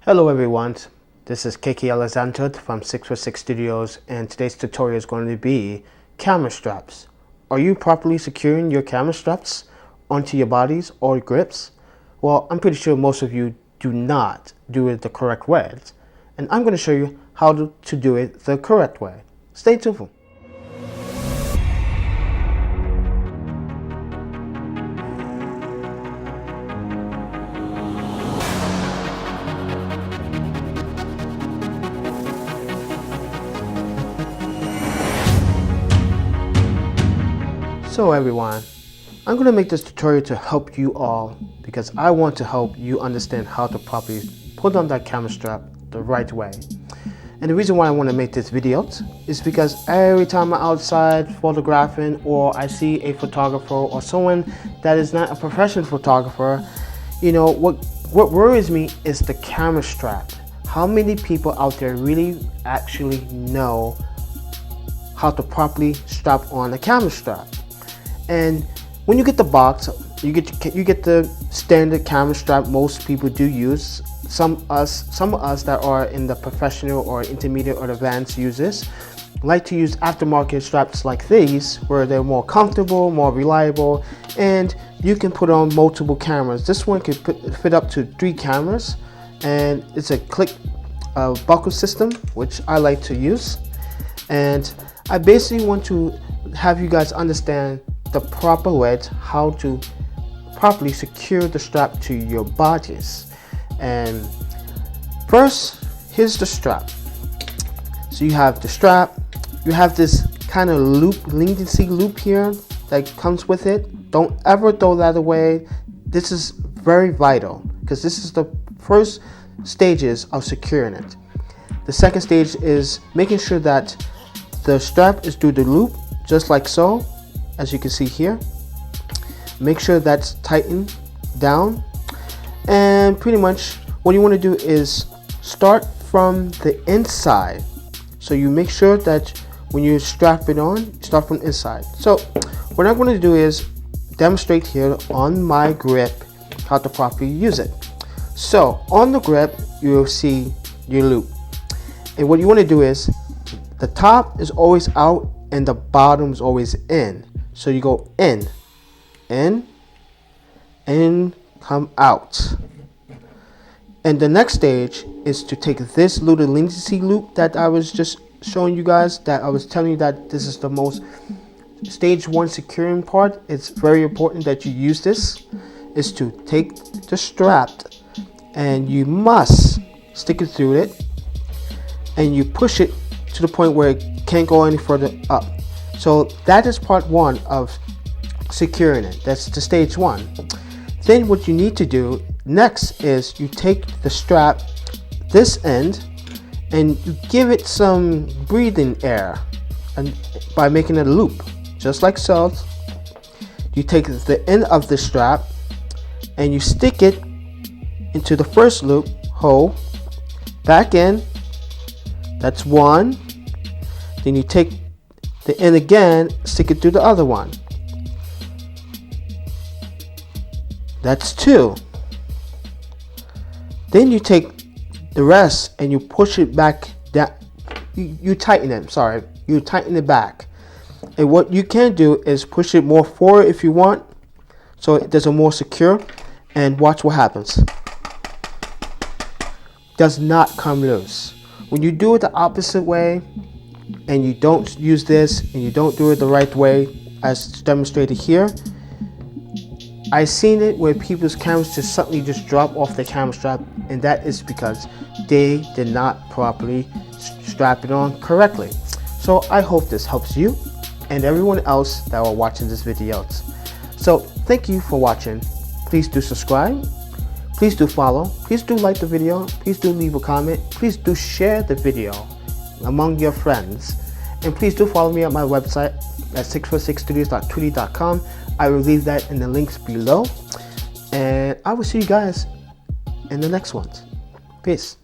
Hello everyone, this is KK Alexander from 646 Studios, and today's tutorial is going to be camera straps. Are you properly securing your camera straps onto your bodies or grips? Well, I'm pretty sure most of you do not do it the correct way, and I'm going to show you how to do it the correct way. Stay tuned. So everyone, I'm going to make this tutorial to help you all because I want to help you understand how to properly put on that camera strap the right way. And the reason why I want to make this video is because every time I'm outside photographing or I see a photographer or someone that is not a professional photographer, you know, what worries me is the camera strap. How many people out there really actually know how to properly strap on a camera strap? And when you get the box, you get the standard camera strap most people do use. Some of us that are in the professional or intermediate or advanced users like to use aftermarket straps like these, where they're more comfortable, more reliable, and you can put on multiple cameras. This one can fit up to 3 cameras, and it's a click buckle system, which I like to use. And I basically want to have you guys understand the proper way how to properly secure the strap to your bodies. And first, here's the strap. So you have the strap, you have this kind of loop, leniency loop here that comes with it. Don't ever throw that away. This is very vital because this is the first stages of securing it. The second stage is making sure that the strap is through the loop, just like so. As you can see here, make sure that's tightened down, and pretty much what you want to do is start from the inside. So you make sure that when you strap it on, start from inside. So what I'm going to do is demonstrate here on my grip how to properly use it. So on the grip, you'll see your loop, and what you want to do is the top is always out and the bottom is always in. So you go in, come out. And the next stage is to take this little leniency loop that I was just showing you guys, that I was telling you that this is the most stage 1 securing part. It's very important that you use this, is to take the strap and you must stick it through it and you push it to the point where it can't go any further up. So that is part 1 of securing it. That's the stage 1. Then what you need to do next is you take the strap, this end, and you give it some breathing air, and by making a loop, just like so. You take the end of the strap and you stick it into the first loop hole, back in. That's 1. Then you take the end again, stick it through the other one. That's 2. Then you take the rest and you push it back down. You tighten it, sorry. You tighten it back. And what you can do is push it more forward if you want, so it does a more secure, and watch what happens. Does not come loose. When you do it the opposite way, and you don't use this and you don't do it the right way as demonstrated here, I've seen it where people's cameras just suddenly just drop off the camera strap, and that is because they did not properly strap it on correctly. So I hope this helps you and everyone else that are watching this video. So thank you for watching. Please do subscribe, please do follow, please do like the video, please do leave a comment, please do share the video among your friends, and please do follow me at my website at 646studios.tweety.com. I will leave that in the links below, and I will see you guys in the next ones. Peace.